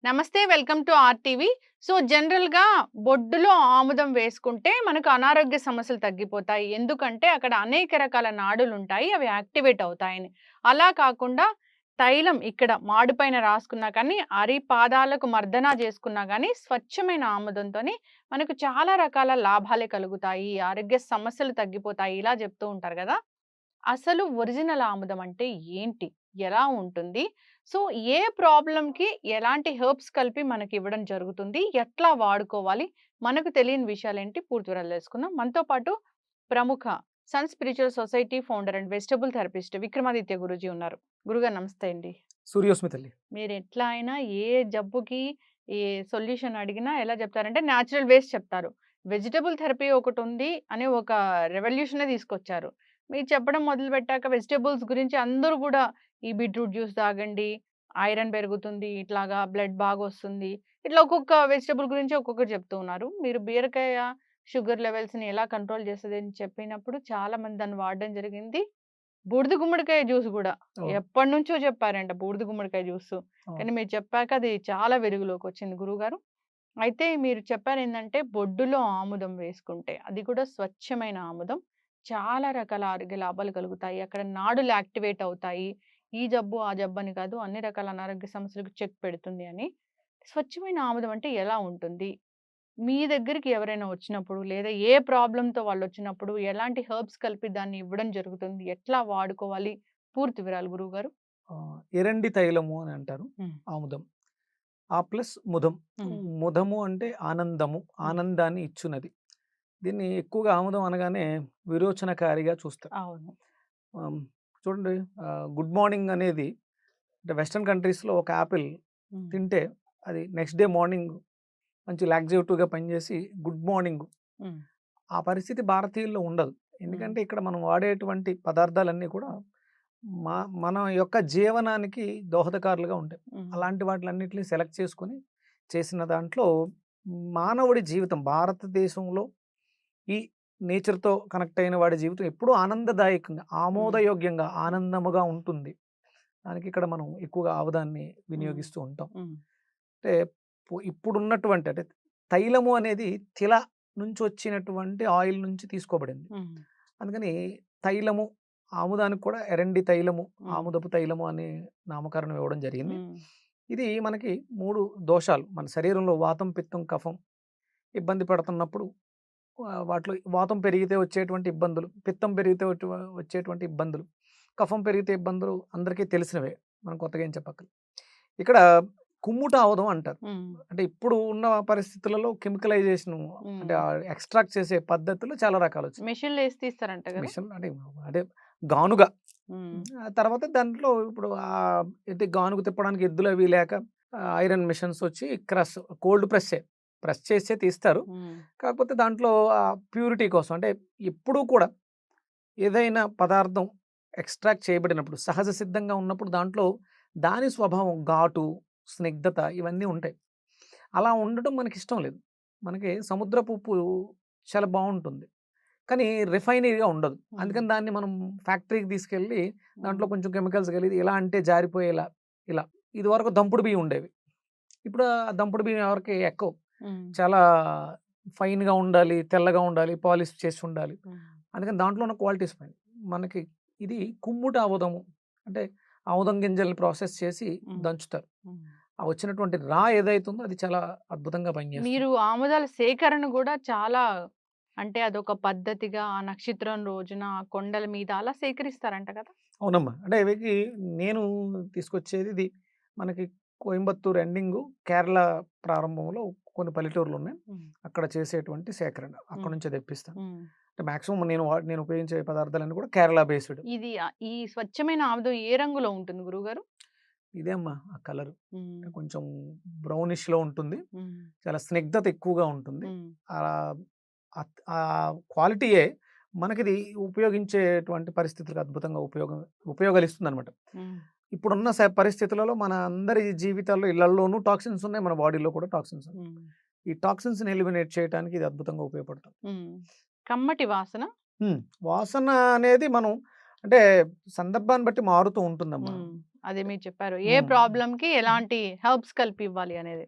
నమస్తే. Welcome to RTV. So, జనరల్‌గా బొడ్డులో ఆముదం వేసుకుంటే మనకు అనారోగ్య సమస్యలు తగ్గిపోతాయి. ఎందుకంటే అక్కడ అనేక రకాల నాడులుంటాయి. అవి యాక్టివేట్ అవుతాయని. అలా కాకుండా తైలం ఇక్కడ మాడు పైన రాసుకున్నా కానీ, పాదాలకు మర్దన చేసుకున్నా గానీ, స్వచ్ఛమైన ఆముదంతోని మనకు చాలా రకాల లాభాలే కలుగుతాయి. ఆరోగ్య సమస్యలు తగ్గిపోతాయి. ఇలా చెప్తూ ఉంటారు గదా! అసలు ఒరిజినల్ ఆముదం అంటే ఏంటి? ఎలా ఉంటుంది? సో, ఏ ప్రాబ్లమ్‌కి ఎలాంటి హెర్బ్స్ కలిపి మనకివ్వడం జరుగుతుంది? ఎట్లా వాడుకోవాలి? మనకు తెలియని విషయాలేంటి? పూర్తి వివరాలు తెలుసుకుందాం. మనతో పాటు ప్రముఖ sun spiritual society founder and vegetable therapist Vikramaditya Guruji ఉన్నారు. గురుగారు నమస్తే అండి. సూర్యోస్మి తల్లి. మీరెట్లా అయినా ఏ జబ్బుకి ఏ సొల్యూషన్ అడిగినా ఎలా చెప్తారంటే న్యాచురల్ వేస్ చెప్తారు. వెజిటబుల్ థెరపీ ఒకటుంది అని ఒక రెవల్యూషనే తీసుకొచ్చారు. మీరు చెప్పడం మొదలుపెట్టాక వెజిటబుల్స్ గురించి అందరూ గూడా ఈ బీట్రూట్ జ్యూస్ తాగండి, ఐరన్ పెరుగుతుంది, ఇట్లాగా బ్లడ్ బాగొస్తుంది. ఇట్లా ఒక్కొక్క వెజిటబుల్ గురించి ఒక్కొక్కటి చెప్తూ ఉన్నారు. మీరు బీరకాయ షుగర్ లెవెల్స్‌ని ఎలా కంట్రోల్ చేస్తదని చెప్పినప్పుడు చాలామంది దాన్ని వాడడం జరిగింది. బూడిద గుమ్మడికాయ జ్యూస్ గూడా. అవును. ఎప్పటినుంచో చెప్పారంట బూడిద గుమ్మడికాయ జ్యూసు. అవును. కానీ మీరు చెప్పాక అది చాలా వెలుగులోకొచ్చింది గురువుగారు. అయితే మీరు చెప్పారేందంటే బొడ్డులో ఆముదం వేసుకుంటే, అది కూడా స్వచ్ఛమైన ఆముదం. చాలా రకాల ఆరోగ్య లాభాలు కలుగుతాయి. అక్కడ నాడులు యాక్టివేట్ అవుతాయి. ఈ జబ్బు, ఆ జబ్బని కాదు అన్ని రకాల అనారోగ్య సమస్యలకు చెక్ పెడుతుంది అని. స్వచ్ఛమైన ఆముదం అంటే ఎలా ఉంటుంది? మీ దగ్గరికి ఎవరైనా వచ్చినప్పుడు, లేదా ఏ ప్రాబ్లమ్‌తో వాళ్ళొచ్చినప్పుడు, ఎలాంటి హెర్బ్స్ కలిపి దాన్ని ఇవ్వడం జరుగుతుంది? ఎట్లా వాడుకోవాలి? పూర్తి వివరాలు గురువుగారు. ఎరండి తైలము అని అంటారు. హ్మ్. ఆముదం. ఆ ప్లస్ ముదం. హ్మ్. ముదము అంటే ఆనందము, హ్మ్. ఆనందాన్ని ఇచ్చునది. దీన్ని ఎక్కువగా ఆముదం అనగానే విరోచనకారిగా చూస్తారు. అవును. ఆహ్, చూడండి, గుడ్ మార్నింగ్ అనేది అంటే వెస్టర్న్ కంట్రీస్‌లో ఒక యాపిల్ హ్మ్. తింటే అది నెక్స్ట్ డే మార్నింగ్ మంచి లాక్సేటివ్‌గా పనిచేసి గుడ్ మార్నింగ్. హ్మ్. ఆ పరిస్థితి భారతీయుల్లో ఉండదు. హ్మ్. ఎందుకంటే ఇక్కడ మనం వాడేటువంటి పదార్థాలన్నీ కూడా మా మన యొక్క జీవనానికి దోహదకారులుగా ఉంటాయి. హ్మ్. అలాంటి వాటిలన్నిటిని సెలెక్ట్ చేసుకొని చేసిన దాంట్లో మానవుడి జీవితం భారతదేశంలో ఈ నేచర్‌తో కనెక్ట్ అయిన వాడి జీవితం ఎప్పుడూ ఆనందదాయకంగా, హ్మ్. ఆమోదయోగ్యంగా, ఆనందముగా ఉంటుంది. దానికి ఇక్కడ మనం ఎక్కువగా ఆముదాన్ని హ్మ్. వినియోగిస్తూ ఉంటాం. హ్మ్. అంటే ఇప్పుడున్నటువంటి అంటే తైలము అనేది తిల నుంచి వచ్చినటువంటి ఆయిల్ నుంచి తీసుకోబడింది. హ్మ్. అందుకని తైలము, ఆముదానికి కూడా ఎరండి తైలము, హ్మ్. ఆముదపు తైలము అని నామకరణం ఇవ్వడం జరిగింది. హ్మ్. ఇది మనకి 3 దోషాలు మన శరీరంలో వాతం, పిత్తం, కఫం ఇబ్బంది పడుతున్నప్పుడు వాటిలో వాతం పెరిగితే వచ్చేటువంటి ఇబ్బందులు, పిత్తం పెరిగితే వచ్చేటువంటి ఇబ్బందులు, కఫం పెరిగితే ఇబ్బందులు అందరికీ తెలిసినవే. మనం కొత్తగా ఏం చెప్పక్కర్లేదు. ఇక్కడ కుమ్ముట ఆముదం అంటారు. హ్మ్. అంటే ఇప్పుడు ఉన్న పరిస్థితులలో కెమికలైజేషను అంటే హ్మ్. ఎక్స్ట్రాక్ట్ చేసే పద్ధతులు చాలా రకాలొచ్చాయి. మెషిన్‌లో ఏసి తీస్తారంట గదా! మిషన్ అంటే అదే గానుగ. హ్మ్. ఆ తర్వాత దాంట్లో ఇప్పుడు ఏంటి గానుగ తిప్పడానికి ఎద్దులవి లేక ఐరన్ మిషన్స్ వచ్చి కోల్డ్ ప్రెస్సే. ప్రెస్ చేసే తీస్తారు. హ్మ్. కాకపోతే దాంట్లో ప్యూరిటీ కోసం అంటే ఎప్పుడూ కూడా ఏదైనా పదార్థం ఎక్స్ట్రాక్ట్ చేయబడినప్పుడు సహజ సిద్ధంగా ఉన్నప్పుడు దాంట్లో దాని స్వభావం ఘాటు, స్నిగ్ధత ఇవన్నీ ఉంటాయి. అలా ఉండటం మనకిష్టం లేదు. మనకి సముద్రపు ఉప్పు చాలా బావుంటుంది. కానీ రిఫైనరీగా ఉండదు. హ్మ్. అందుకని దాన్ని మనం ఫ్యాక్టరీకి తీసుకెళ్ళి దాంట్లో హ్మ్. కొంచెం కెమికల్స్ కలిపి ఇలా అంటే జారిపోయేలా ఇలా. ఇదివరకు దంపుడు బియ్యం ఉండేవి. ఇప్పుడు ఆ దంపుడు బియ్యం ఎవరికీ ఎక్కవు. హ్మ్. చాలా ఫైన్‌గా ఉండాలి, తెల్లగా ఉండాలి, పాలిష్ చేసి ఉండాలి. హ్మ్. అందుకని దాంట్లో ఉన్న క్వాలిటీస్ పోయినాయి. మనకి ఇది కుమ్ముట ఆముదము. అంటే ఆముదం గింజల్ని ప్రాసెస్ చేసి హ్మ్. దంచుతారు. హ్మ్. ఆ వచ్చినటువంటి ఏదైతుందో అది చాలా అద్భుతంగా పనిచేస్తుంది. మీరు ఆముదాల సేకరణ గూడా చాలా అంటే అదొక పద్ధతిగా ఆ నక్షత్రం రోజున ఆ కొండల మీద అలా సేకరిస్తారంట కదా! అవునమ్మా. అంటే ఇవికి నేను తీసుకొచ్చేది ఇది మనకి కోయంబత్తూర్ ఎండింగు, కేరళ ప్రారంభంలో కొన్ని పల్లెటూర్లున్నాయి. హ్మ్. అక్కడ చేసేటువంటి సేకరణ. అక్కడి హ్మ్. నుంచే తెప్పిస్తాను. హ్మ్. అంటే మాక్సిమం నేను ఉపయోగించే పదార్థాలన్నీ కూడా కేరళ బేస్డ్. ఇది ఈ స్వచ్ఛమైన ఆముదం ఏ రంగులో ఉంటుంది గురువుగారు? ఇదే అమ్మా ఆ కలరు. హ్మ్. కొంచెం బ్రౌనిష్‌లో ఉంటుంది. హ్మ్. చాలా స్నిగ్ధత ఎక్కువగా ఉంటుంది. హ్మ్. ఆహ్, ఆ క్వాలిటీయే మనకిది ఉపయోగించేటువంటి పరిస్థితులకు అద్భుతంగా ఉపయోగాలిస్తుందనమాట. హ్మ్. ఇప్పుడున్న పరిస్థితులలో మన అందరి జీవితాల్లో ఇళ్లల్లోనూ టాక్సిన్స్ ఉన్నాయి. మన బాడీలో కూడా టాక్సిన్స్ ఉన్నాయి. హ్మ్. ఈ టాక్సిన్స్‌ని ఎలిమినేట్ చేయడానికి ఇది అద్భుతంగా ఉపయోగపడుతుంది. హ్మ్. కమ్మటి వాసన. హ్మ్. వాసన అనేది మనం అంటే సందర్భాన్ని బట్టి మారుతూ ఉంటుందమ్మా. హ్మ్. అది మీరు చెప్పారు. ఏ హ్మ్. ప్రాబ్లమ్‌కి ఎలాంటి హెర్బ్స్ కలిపి ఇవ్వాలి అనేది.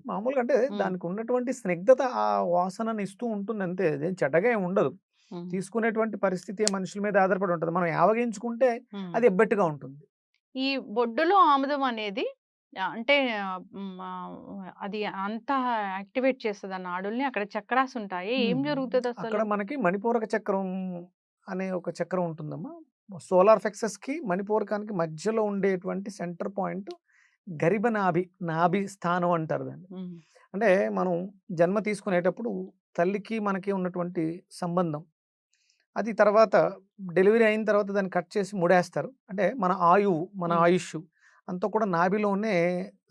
మామూలుగా అంటే హ్మ్. దానికి ఉన్నటువంటి స్నిగ్ధత ఆ వాసనని ఇస్తూ ఉంటుంది అంతే. అదేం చెడ్డగా ఏమి ఉండదు. హ్మ్. తీసుకునేటువంటి పరిస్థితి మనుషుల మీద ఆధారపడి ఉంటది. మనం యావగించుకుంటే హ్మ్. అది ఎబ్బెట్టుగా ఉంటుంది. ఈ బొడ్డులో ఆముదం అనేది అంటే అది అంతా యాక్టివేట్ చేస్తదా నాడుల్ని? అక్కడ చక్రాస్ ఉంటాయి. ఏం హ్మ్. అక్కడ జరుగుతదసలు? మనకి మణిపూరక చక్రం అనే ఒక చక్రం ఉంటుందమ్మా. సోలార్ ప్లెక్సస్‌కి, మణిపూరకానికి మధ్యలో ఉండేటువంటి సెంటర్ పాయింట్ గరిబ నాభి, నాభి స్థానం అంటారు దాన్ని. హ్మ్. అంటే మనం జన్మ తీసుకునేటప్పుడు తల్లికి, మనకి ఉన్నటువంటి సంబంధం. అది తర్వాత డెలివరీ అయిన తర్వాత దాన్ని కట్ చేసి ముడేస్తారు. అంటే మన ఆయువు, మన హ్మ్. ఆయుష్షు అంతా కూడా నాభిలోనే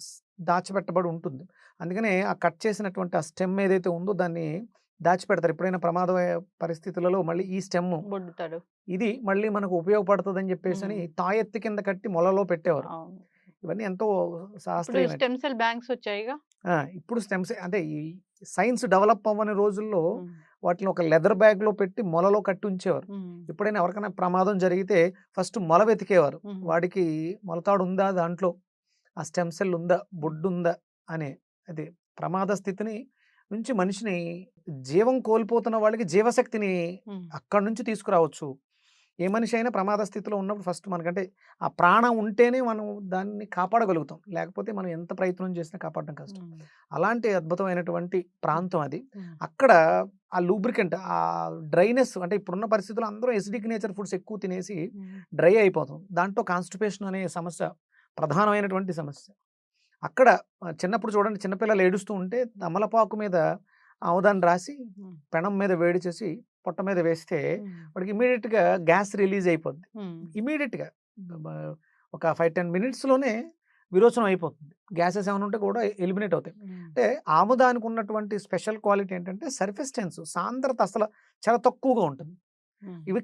స్ దాచిపెట్టబడి ఉంటుంది. అందుకనే ఆ కట్ చేసినటువంటి ఆ స్టెమ్ ఏదైతే ఉందో దాన్ని దాచిపెడతారు. ఎప్పుడైనా పరిస్థితులలో మళ్ళీ ఈ స్టెమ్ము బొడ్డుతాడు. ఇది మళ్ళీ మనకు ఉపయోగపడతదని జెప్పేసని హ్మ్. తాయెత్తు కింద కట్టి మొలలో పెట్టేవారు. అవును. ఇవన్నీ ఎంతో ఇప్పుడు శాస్త్రీయమైనవి. స్టెమ్ సెల్ బ్యాంక్స్ వచ్చాయిగా. ఇప్పుడు స్టెమ్స్ అంటే ఈ సైన్స్ డెవలప్ అవ్వని రోజుల్లో హ్మ్. వాటిని ఒక లెదర్ బ్యాగ్‌లో పెట్టి మొలలో కట్టి ఉంచేవారు. హ్మ్. ఎప్పుడైనా ఎవరికైనా ప్రమాదం జరిగితే ఫస్ట్ మొల వెతికేవారు. హ్మ్. వాడికి మొలతాడు ఉందా దాంట్లో? ఆ స్టెమ్ సెల్ ఉందా? హ్మ్. బొడ్డుందా? అని. అది ప్రమాద స్థితిని నుంచి మనిషిని జీవం కోల్పోతున్న వాళ్ళకి జీవశక్తిని హ్మ్. అక్కడి నుంచి తీసుకురావచ్చు. ఏ మనిషి అయినా ప్రమాద స్థితిలో ఉన్నప్పుడు ఫస్ట్ మనకంటే ఆ ప్రాణం ఉంటేనే మనం దాన్ని కాపాడగలుగుతాం. లేకపోతే మనం ఎంత ప్రయత్నం చేసినా కాపాడడం కష్టం. హ్మ్. అలాంటి అద్భుతమైనటువంటి హ్మ్. ప్రాంతం అది. హ్మ్. అక్కడ ఆ లూబ్రికెంట్ డ్రైనెస్ అంటే ఇప్పుడున్న పరిస్థితుల్లో అందరూ ఎసిడిక్ నేచర్ ఫుడ్స్ ఎక్కువ తినేసి హ్మ్. డ్రై అయిపోతాం. దాంట్లో కాన్‌స్టిపేషన్ అనే సమస్య ప్రధానమైనటువంటి సమస్య. అక్కడ చిన్నప్పుడు చూడండి చిన్న పిల్లలు ఏడుస్తూ ఉంటే తమలపాకు మీద ఆముదాన్ని రాసి హ్మ్. పెనం మీద వేడి చేసి పొట్ట మీద వేస్తే హ్మ్. వాడికి ఇమ్మీడియేట్‌గా గ్యాస్ రిలీజ్ అయిపోద్ది. హ్మ్. ఇమ్మీడియేట్‌గా బ ఒక 5, 10 మినిట్స్‌లోనే విరోచనం అయిపోతుంది. గ్యాసెస్ ఏమైనా ఉంటే కూడా ఎలిమినేట్ అవుతాయి. హ్మ్. అంటే ఆముదానికి ఉన్నటువంటి స్పెషల్ క్వాలిటీ ఏంటంటే సర్ఫేస్ టెన్స్ సాంద్రత అసలు చాలా తక్కువగా ఉంటుంది. హ్మ్. ఇవి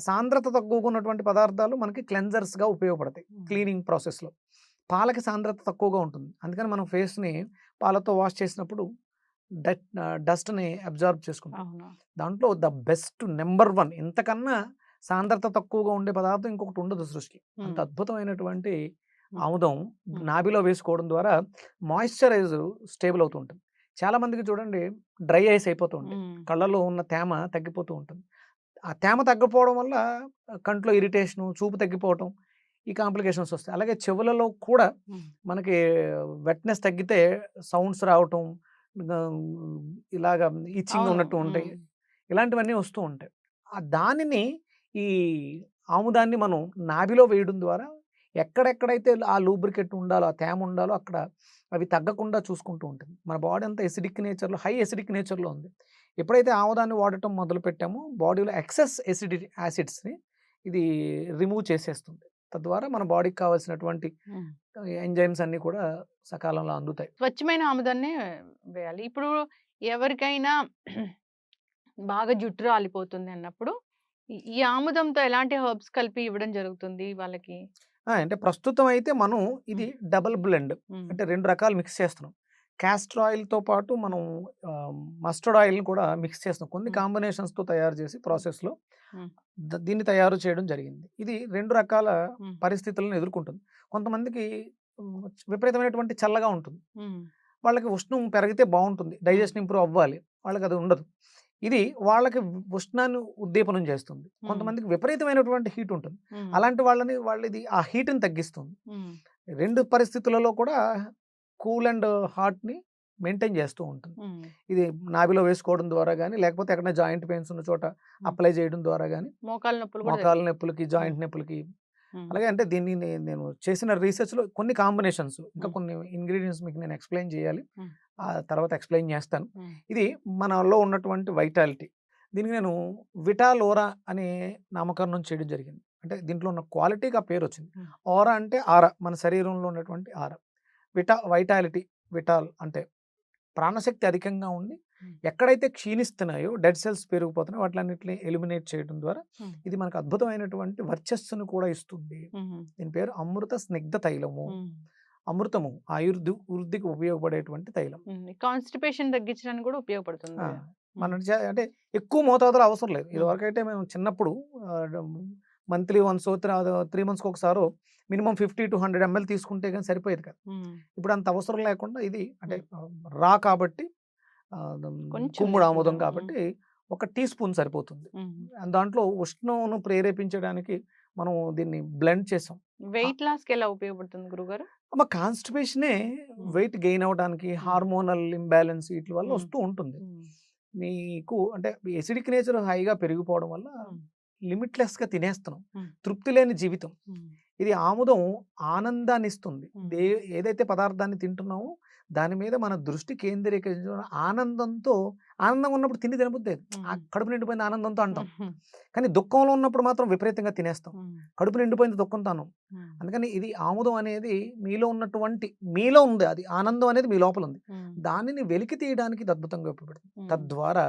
సాంద్రత తక్కువగా ఉన్నటువంటి పదార్థాలు మనకి క్లెన్జర్స్‌గా ఉపయోగపడతాయి. హ్మ్. క్లీనింగ్ ప్రాసెస్‌లో. పాలకి సాంద్రత తక్కువగా ఉంటుంది. అందుకని మనం ఫేస్‌ని పాలతో వాష్ చేసినప్పుడు డస్ట్‌ని అబ్జార్బ్ చేసుకుంటాం. అవును. దాంట్లో ద బెస్ట్ నంబర్ 1 ఇంతకన్నా సాంద్రత తక్కువగా ఉండే పదార్థం ఇంకొకటి ఉండదు సృష్టిలో. అంత హ్మ్. అద్భుతమైనటువంటి హ్మ్. ఆముదం హ్మ్. నాభిలో వేసుకోవడం ద్వారా మాయిశ్చరైజ్ స్టేబుల్ అవుతూ ఉంటుంది. చాలా మందికి చూడండి డ్రై ఐస్ అయిపోతూ ఉంటాయి. హ్మ్. కళ్ళలో ఉన్న తేమ తగ్గిపోతూ ఉంటుంది. ఆ తేమ తగ్గిపోవడం వల్ల కంట్లో ఇరిటేషను, చూపు తగ్గిపోవటం ఈ కాంప్లికేషన్స్ వస్తాయి. అలాగే చెవులలో కూడా హ్మ్. మనకి వెట్‌నెస్ తగ్గితే సౌండ్స్ రావటం, ఆహ్, ఇలాగ ఇచ్చింగ్ అవును. ఉన్నట్టు ఉంటాయి. హ్మ్. ఇలాంటివన్నీ వస్తూ ఉంటాయి. దానిని ఈ ఆముదాన్ని మనం నాభిలో వేయడం ద్వారా ఎక్కడెక్కడైతే ఆ లూబ్రికేట్ ఉండాలో, ఆ తేమ ఉండాలో అక్కడ అవి తగ్గకుండా చూసుకుంటూ ఉంటుంది. మన బాడీ అంతా ఎసిడిక్ నేచర్‌లో హై ఎసిడిక్ నేచర్‌లో ఉంది. ఎప్పుడైతే ఆముదాన్ని వాడటం మొదలుపెట్టామో బాడీలో ఎక్సెస్ యాసిడ్స్‌ని ఇది రిమూవ్ చేసేస్తుంది. తద్వారా మన బాడీకి కావాల్సినటువంటి హ్మ్. ఎంజైమ్స్ అన్నీ కూడా సకాలంలో అందుతాయి. స్వచ్ఛమైన ఆముదాన్నే వేయాలి. ఇప్పుడు ఎవరికైనా బాగా జుట్టు రాలిపోతుంది అన్నప్పుడు ఈ ఆముదంతో ఎలాంటి హెర్బ్స్ కలిపి ఇవ్వడం జరుగుతుంది వాళ్ళకి? అంటే ప్రస్తుతం అయితే మనం హ్మ్. ఇది డబుల్ బ్లెండ్ హ్మ్. అంటే 2 రకాలు మిక్స్ చేస్తున్నాం. కాస్టర్ ఆయిల్‌తో పాటు మనం మస్టర్డ్ ఆయిల్‌ని కూడా మిక్స్ చేస్తున్నాం. కొన్ని హ్మ్. కాంబినేషన్స్‌తో తయారు చేసి హ్మ్. ప్రాసెస్‌లో హ్మ్. దీన్ని తయారు చేయడం జరిగింది. ఇది 2 రకాల హ్మ్. పరిస్థితులను ఎదుర్కొంటుంది. కొంతమందికి విపరీతమైనటువంటి చల్లగా ఉంటుంది. హ్మ్. వాళ్ళకి ఉష్ణం పెరిగితే బావుంటుంది. హ్మ్. డైజెషన్ ఇంప్రూవ్ అవ్వాలి. వాళ్ళకది ఉండదు. ఇది వాళ్ళకి ఉష్ణాన్ని ఉద్దీపనం చేస్తుంది. హ్మ్. కొంతమందికి విపరీతమైనటువంటి హీట్ ఉంటుంది. హ్మ్. అలాంటి వాళ్ళది ఆ హీట్‌ని తగ్గిస్తుంది. హ్మ్. 2 పరిస్థితులలో కూడా కూల్ అండ్ హాట్‌ని మెయింటైన్ చేస్తూ ఉంటుంది. హ్మ్. ఇది నాభిలో వేసుకోవడం ద్వారా గాని, లేకపోతే ఎక్కడైనా జాయింట్ పెయిన్స్ ఉన్న చోట హ్మ్. అప్లై చేయడం ద్వారా గాని, మోకాళ్ళ నొప్పులు కూడా మోకాళ్ళ నొప్పులకి, హ్మ్. జాయింట్ నొప్పులకి హ్మ్. అలాగే అంటే దీన్ని నేను చేసిన రీసెర్చ్‌లో కొన్ని కాంబినేషన్స్ ఇంకా హ్మ్. కొన్ని ఇంగ్రీడియెంట్స్ మీకు నేను ఎక్స్‌ప్లెయిన్ చేయాలి. హ్మ్. తర్వాత ఎక్స్‌ప్లెయిన్ చేస్తాను. హ్మ్. ఇది మనలో ఉన్నటువంటి వైటాలిటీ. దీనికి నేను విటాలోరా అనే నామకరణం చేయడం జరిగింది. అంటే దీంట్లో ఉన్న క్వాలిటీకి ఆ పేరొచ్చింది. హ్మ్. ఓరా అంటే ఆర మన శరీరంలో ఉన్నటువంటి ఆర. వైటాలిటీ విటాల్ అంటే ప్రాణశక్తి అధికంగా ఉండి హ్మ్. ఎక్కడైతే క్షీణిస్తున్నాయో డెడ్ సెల్స్ పెరిగిపోతున్నాయో వాటిలన్నిటిని ఎలిమినేట్ చేయడం ద్వారా హ్మ్. ఇది మనకు అద్భుతమైనటువంటి వర్చస్సును కూడా ఇస్తుంది. హుహు. దీని పేరు అమృత స్నిగ్ధ తైలము. హ్మ్. అమృతము వృద్ధికి ఉపయోగపడేటువంటి తైలం. హ్మ్. కాన్‌స్టిపేషన్ తగ్గించడానికి కూడా ఉపయోగపడుతుంది ఆ! ఇది. హ్మ్. మనం అంటే ఎక్కువ మోతాదులో అవసరం లేదు. హ్మ్. ఇదివరకైతే మేము చిన్నప్పుడు ఆహ్, మంత్లీ వన్సో 3 మంత్స్‌కి ఒకసారో మినిమమ్ 50-100 ఎంఎల్ తీసుకుంటే గాని సరిపోయేది కాదు. హ్మ్. ఇప్పుడు అంత అవసరం లేకుండా ఇది అంటే హ్మ్. రా కాబట్టి కొంచెం గుమ్మడి ఆముదం తీసుకుంటాం. కాబట్టి ఒక టీ స్పూన్ సరిపోతుంది. హ్మ్. దాంట్లో ఉష్ణంను ప్రేరేపించడానికి మనం దీన్ని బ్లెండ్ చేసాం. వెయిట్ లాస్‌కి ఎలా ఉపయోగపడుతుంది గురుగారు? కాన్‌స్టిపేషనే హ్మ్. వెయిట్ గెయిన్ అవ్వడానికి హ్మ్. హార్మోనల్ ఇంబాలెన్స్ వీటి వల్ల హ్మ్. వస్తూ ఉంటుంది. హ్మ్. మీకు అంటే ఎసిడిక్ నేచర్ హైగా పెరిగిపోవడం వల్ల హ్మ్. లిమిట్‌లెస్‌గా తినేస్తున్నాం. హ్మ్. తృప్తి లేని జీవితం. హ్మ్. ఇది ఆముదం ఆనందాన్నిస్తుంది. హ్మ్. ఏదైతే పదార్థాన్ని తింటున్నామో దాని మీద మన దృష్టి కేంద్రీకరించడం ఆనందంతో ఆనందంగా ఉన్నప్పుడు తిండి తినబుద్దేయదు. ఆ హ్మ్. కడుపు నిండిపోయింది ఆనందంతో అంటాం. హుహు. కానీ దుఃఖంలో ఉన్నప్పుడు మాత్రం విపరీతంగా తినేస్తాం. హ్మ్. కడుపు నిండిపోయింది దుఃఖంతో అనం. హ్మ్. అందుకని ఇది ఆముదం అనేది మీలో ఉంది అది. ఆనందం అనేది మీ లోపల ఉంది. హ్మ్. దానిని వెలికి తీయడానికి ఇది అద్భుతంగా ఉపయోగపడుతుంది. హ్మ్. తద్వారా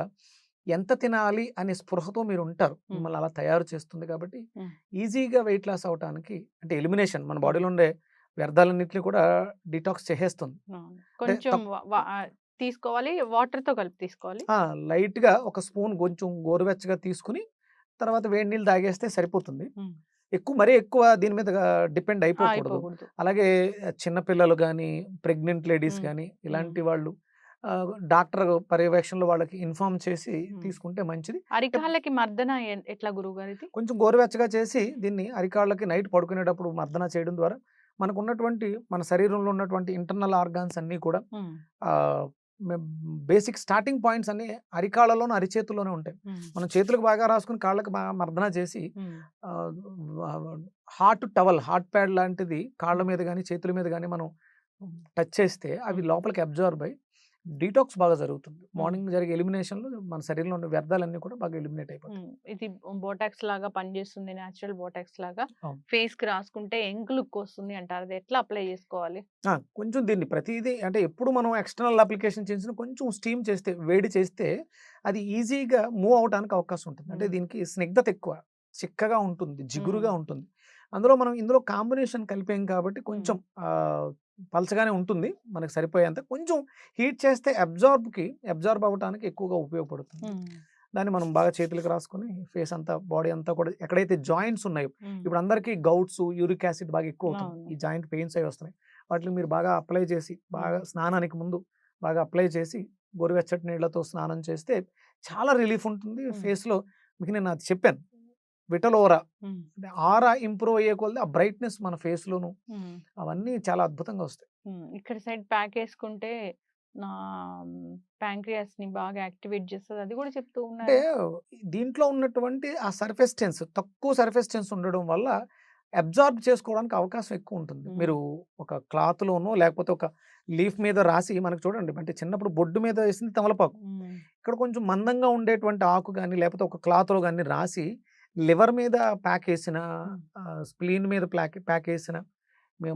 ఎంత తినాలి అనే స్పృహతో మీరుంటారు. హ్మ్. మిమ్మల్ని అలా తయారు చేస్తుంది కాబట్టి హ్మ్. ఈజీగా వెయిట్ లాస్ అవ్వటానికి అంటే ఎలిమినేషన్ మన హ్మ్. బాడీలో ఉండే వ్యర్థాలన్నిటిని కూడా డిటాక్స్ చేసేస్తుంది. అవును. అంటే కొంచెం తీసుకోవాలి. వాటర్‌తో కలిపి తీసుకోవాలి. లైట్‌గా ఒక స్పూన్ కొంచెం గోరువెచ్చగా తీసుకొని తర్వాత వేడి నీళ్ళు తాగేస్తే సరిపోతుంది. హ్మ్. మరీ ఎక్కువ దీని మీద డిపెండ్ అయిపోకూడదు. అయిపోకూడదు. అలాగే చిన్న పిల్లలు గానీ, ప్రెగ్నెంట్ లేడీస్ హ్మ్. గానీ, హ్మ్. ఇలాంటి వాళ్ళు డాక్టర్ పర్యవేక్షణలో వాళ్ళకి ఇన్ఫార్మ్ చేసి హ్మ్. తీసుకుంటే మంచిది. ఎప్ అరికాళ్ళకి మర్దన ఎట్లా గురువుగారిది? కొంచెం గోరువెచ్చగా చేసి దీన్ని అరికాళ్ళకి నైట్ పడుకునేటప్పుడు మర్దన చేయడం ద్వారా మనకున్నటువంటి మన శరీరంలో ఉన్నటువంటి ఇంటర్నల్ ఆర్గాన్స్ అన్నీ కూడా హ్మ్. ఆహ్, బేసిక్ స్టార్టింగ్ పాయింట్స్ అన్నీ అరికాళ్ళలోను, అరిచేతుల్లోనే ఉంటాయి. హ్మ్. మనం చేతులకు బాగా రాసుకొని కాళ్ళకి మర్దన చేసి హ్మ్. ఆహ్, హాట్ ప్యాడ్ లాంటిది కాళ్ళ హ్మ్. మీద గాని, చేతుల మీద గాని మనం టచ్ చేస్తే అవి హ్మ్. లోపలికి అబ్జార్బ్ అయ్యి డీటాక్స్ బాగా జరుగుతుంది. హ్మ్. మార్నింగ్ జరిగే ఎలిమినేషన్‌లో మన శరీరంలో ఉన్న వ్యర్థాలన్నీ కూడా బాగా ఎలిమినేట్ అయిపోతాయి. హ్మ్. ఇది బోటాక్స్ లాగా పనిచేస్తుంది. నేచురల్ బోటాక్స్ లాగా. అవును. ఫేస్‌కి రాసుకుంటే యంగ్ లుక్ వస్తుంది అంటారు. అది ఎట్లా అప్లై చేసుకోవాలి? కొంచెం దీన్ని ప్రతీదీ అంటే ఎప్పుడు మనం ఎక్స్‌టర్నల్ అప్లికేషన్ చేసినా కొంచెం స్టీమ్ చేస్తే, వేడి చేస్తే అది ఈజీగా మూవ్ అవ్వటానికి అవకాశం ఉంటుంది. అంటే హ్మ్. దీనికి స్నిగ్ధత ఎక్కువ. చిక్కగా ఉంటుంది, హ్మ్. జిగురుగా ఉంటుంది. ఇందులో కాంబినేషన్ కలిపాం కాబట్టి హ్మ్. కొంచెం పలచగానే ఉంటుంది. మనకు సరిపోయేంత. కొంచెం హీట్ చేస్తే అబ్జార్బ్ అవ్వటానికి ఎక్కువగా ఉపయోగపడుతుంది. హ్మ్. దాన్ని మనం బాగా చేతులకి రాసుకొని ఫేస్ అంతా, బాడీ అంతా కూడా ఎక్కడైతే జాయింట్స్ ఉన్నాయో హ్మ్. ఇప్పుడు అందరికీ గౌట్స్, యూరిక్ యాసిడ్ బాగా ఎక్కువ అవుతుంది. అవును. ఈ జాయింట్ పెయిన్స్ అవి వస్తున్నాయి. వాటిని మీరు బాగా అప్లై చేసి, బాగా హ్మ్. స్నానానికి ముందు బాగా అప్లై చేసి, గోరువెచ్చటి నీళ్ళతో స్నానం చేస్తే చాలా రిలీఫ్ ఉంటుంది హ్మ్. ఫేస్‌లో. మీకు నేను అది చెప్పాను. విటల్ ఓరా హ్మ్. అంటే ఆరా ఇంప్రూవ్ అయ్యే కొలది ఆ బ్రైట్‌నెస్ మన ఫేస్‌లోను హ్మ్. అవన్నీ చాలా అద్భుతంగా వస్తాయి. హ్మ్. ఇక్కడ సైడ్ ప్యాకేసుకుంటే నా ప్యాంక్రియాస్‌ని బాగా యాక్టివేట్ చేస్తది. అది కూడా చెప్తూ అంటే ఉన్నారు. దీంట్లో ఉన్నటువంటి ఆ సర్ఫేస్ టెన్స్ తక్కువ సర్ఫేస్ టెన్స్ ఉండడం వల్ల అబ్జార్బ్ చేసుకోవడానికి అవకాశం ఎక్కువ ఉంటుంది. హ్మ్. మీరు ఒక క్లాత్‌లోనో లేకపోతే ఒక లీఫ్ మీద రాసి మనకు చూడండి అంటే చిన్నప్పుడు బొడ్డు మీద వేసింది తమలపాకు. హ్మ్. ఇక్కడ కొంచెం మందంగా ఉండేటువంటి ఆకు గాని, లేకపోతే ఒక క్లాత్‌లో గాని రాసి లివర్ మీద ప్యాకేసినా, హ్మ్. స్ప్లీన్ మీద ప్యాకేసినా,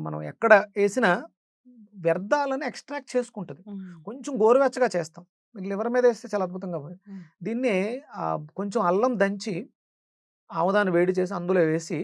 మనం ఎక్కడ ఏసినా వ్యర్థాలను ఎక్స్‌ట్రాక్ట్ చేసుకుంటది. హ్మ్. కొంచెం గోరువెచ్చగా చేస్తాం. లివర్ మీద ఏస్తే చాలా అద్భుతంగా హ్మ్. దీన్నే కొంచెం అల్లం దంచి, ఆముదాన్ని వేడి చేసి అందులో వేసి,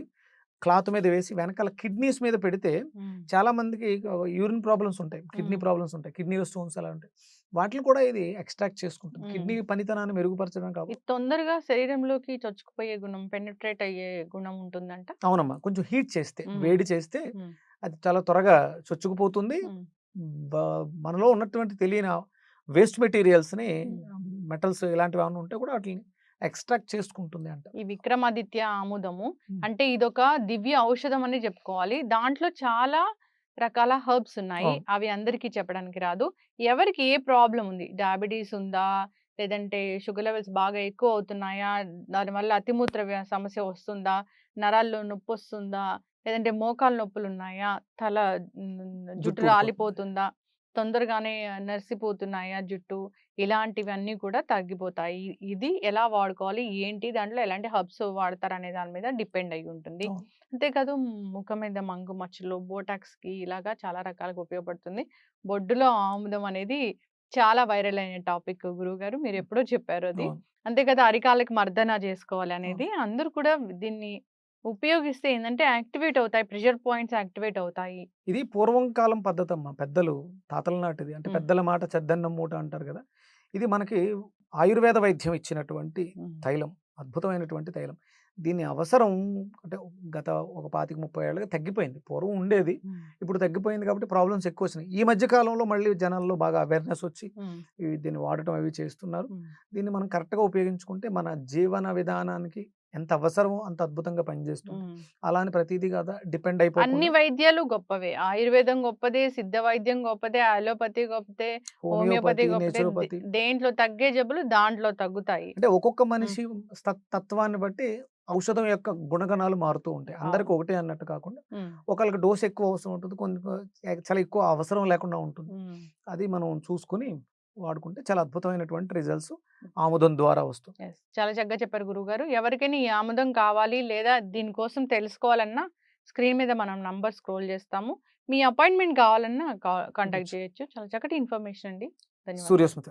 క్లాత్ మీద వేసి వెనకాల కిడ్నీస్ మీద పెడితే హ్మ్. చాలామందికి యూరిన్ ప్రాబ్లమ్స్ ఉంటాయి. కిడ్నీ హ్మ్. ప్రాబ్లమ్స్ ఉంటాయి. కిడ్నీలో స్టోన్స్ అలా ఉంటాయి. వాటిని కూడా ఇది ఎక్స్‌ట్రాక్ట్ చేసుకుంటుంది. హ్మ్. కిడ్నీ పనితనాన్ని మెరుగుపరచడం ఇది తొందరగా శరీరంలోకి చొచ్చుకుపోయే గుణం, పెనిట్రేట్ అయ్యే గుణం ఉంటుందంట? అవునమ్మా. కొంచెం హీట్ చేస్తే, హ్మ్. వేడి చేస్తే హ్మ్. అది చాలా త్వరగా చొచ్చుకుపోతుంది. హ్మ్. బ మనలో ఉన్నటువంటి తెలియని వేస్ట్ మెటీరియల్స్‌ని హ్మ్. మెటల్స్ ఇలాంటివి ఏమన్నా ఉంటే కూడా వాటిని ఎక్స్‌ట్రాక్ట్ చేసుకుంటుంది అంట. ఈ విక్రమాదిత్య ఆముదము హ్మ్. అంటే ఇదొక దివ్య ఔషధం అని చెప్పుకోవాలి. దాంట్లో చాలా రకాల హెర్బ్స్ ఉన్నాయి. అవును. అవి అందరికీ చెప్పడానికి రాదు. ఎవరికి ఏ ప్రాబ్లమ్ ఉంది? డయాబెటిస్ ఉందా? లేదంటే షుగర్ లెవెల్స్ బాగా ఎక్కువ అవుతున్నాయా? దానివల్ల అతిమూత్ర సమస్య వస్తుందా? నరాల్లో నొప్పొస్తుందా? లేదంటే మోకాలు నొప్పులున్నాయా? తల జుట్టు జుట్టు ఊడిపోతుంది. రాలిపోతుందా? తొందరగానే నెరిసిపోతున్నాయా జుట్టు? ఇలాంటివన్నీ కూడా తగ్గిపోతాయి. ఇది ఎలా వాడుకోవాలి? ఏంటి? దాంట్లో ఎలాంటి హెర్బ్స్ వాడతారనే దాని మీద డిపెండ్ అయ్యి ఉంటుంది. అవును. అంతేకాదు ముఖం మీద మంగు మచ్చలు, బోటాక్స్‌కి ఇలాగా చాలా రకాలుగా ఉపయోగపడుతుంది. బొడ్డులో ఆముదం అనేది చాలా వైరల్ అయిన టాపిక్ గురువుగారు. మీరెప్పుడో చెప్పారు అది. అవును. అంతే కదా! అరికాళ్ళకి మర్దన చేసుకోవాలి అవును. అనేది. అందరూ కూడా దీన్ని ఉపయోగిస్తే ఏందంటే యాక్టివేట్ అవుతాయి. ప్రెషర్ పాయింట్స్ యాక్టివేట్ అవుతాయి. ఇది పూర్వం కాలం పద్ధతమ్మా. పెద్దలు, తాతల నాటిది. అంటే హ్మ్. పెద్దల మాట చెద్దన్నం మూట అంటారు గదా! ఇది మనకి ఆయుర్వేద వైద్యం ఇచ్చినటువంటి హ్మ్. తైలం. అద్భుతమైనటువంటి తైలం. దీని అవసరం అంటే గత ఒక 25, 30 ఏళ్ళుగా తగ్గిపోయింది. పూర్వం ఉండేది. ఇప్పుడు తగ్గిపోయింది కాబట్టి ప్రాబ్లమ్స్ ఎక్కువొచ్చినాయి. ఈ మధ్య కాలంలో మళ్ళీ జనాల్లో బాగా అవేర్‌నెస్ వచ్చి దీన్ని వాడటం అవి చేస్తున్నారు. దీన్ని మనం కరెక్ట్‌గా ఉపయోగించుకుంటే మన జీవన విధానానికి ఎంత అవసరమో అంత అద్భుతంగా పనిచేస్తుంది. అలా అని ప్రతీదీ కాదా డిపెండ్ అన్ని అయిపోకుండా వైద్యాలు గొప్పవే. ఆయుర్వేదం గొప్పదే, సిద్ధ వైద్యం గొప్పదే, అలోపతి గొప్పదే, హోమియోపతి హోమియోపతి, గొప్పదే. నేచురోపతి దేంట్లో తగ్గే జబ్బులు దాంట్లో తగ్గుతాయి. అంటే ఒక్కొక్క హ్మ్. మనిషి తత్వాన్ని బట్టి ఔషధం యొక్క గుణగణాలు మారుతూ ఉంటాయి. అందరికి అవును. ఒకటే అన్నట్టు కాకుండా హ్మ్. ఒకళ్ళకి డోస్ ఎక్కువ అవసరం ఉంటుంది. కొన్ని చాలా ఎక్కువ అవసరం లేకుండా ఉంటుంది. హ్మ్. అది మనం చూసుకొని వాడుకుంటే చాలా అద్భుతమైనటువంటి రిజల్ట్స్ ఆముదం ద్వారా వస్తుంది. యెస్. చాలా చక్కగా చెప్పారు గురువుగారు. ఎవరికైనా ఈ ఆముదం కావాలి లేదా దీనికోసం తెలుసుకోవాలన్నా స్క్రీన్ మీద మనం నంబర్ స్క్రోల్ చేస్తాము. మీ అపాయింట్‌మెంట్ కావాలన్నా కాంటాక్ట్ ఉండొచ్చు. చేయొచ్చు. చాలా చక్కటి ఇన్ఫర్మేషన్ అండి. ధన్యవాదాలు. సూర్యస్మిత